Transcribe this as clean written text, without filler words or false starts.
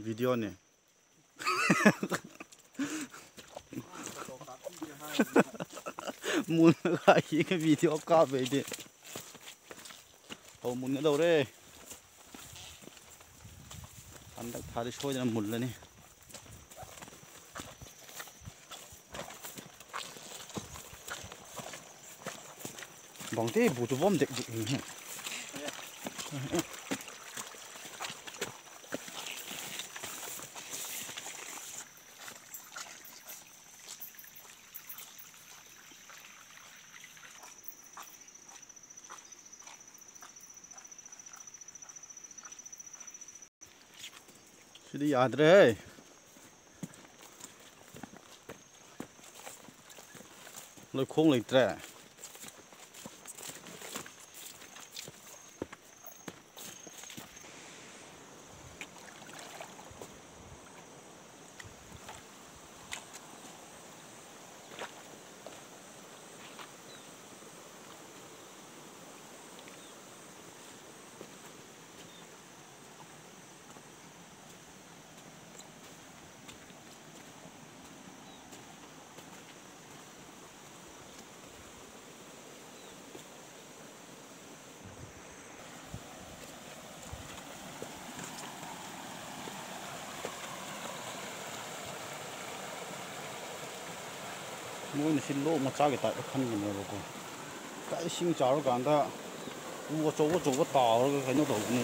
ꯚꯤꯗꯤꯑꯣꯅꯦ ꯃꯨꯟꯅꯒ ꯌꯦꯡꯉ ꯚꯤꯗꯤꯑꯣ ꯀꯥꯞꯄꯩꯗꯤ ꯑꯧ ꯃꯨꯟꯒꯗꯧꯔꯦ ꯍꯟꯗꯛ ꯊꯥꯗꯤ ꯁꯣꯏꯗꯅ ꯃꯨꯜꯂꯅꯤ ꯕꯪꯇꯦ ꯕꯨꯇꯨꯕꯝ ꯗꯦꯛ ꯁꯤꯗꯤ ꯌꯥꯗ꯭ꯔꯦꯍꯦ ꯂꯩꯈꯣꯡ ꯂꯩꯇ꯭ꯔꯦ ꯃꯣꯏꯅ ꯁꯤ ꯂꯣꯛ ꯃꯆꯥꯒꯤ ꯇꯥꯏꯞꯇ ꯈꯟꯒꯅꯦꯕꯀꯣ ꯏꯁꯤꯡ ꯆꯥꯎꯔꯀꯥꯟꯗ ꯎ ꯑꯆꯧꯕ ꯑꯆꯧꯕ ꯇꯥꯎꯔꯒ ꯀꯩꯅꯣ ꯇꯧꯕꯅꯤ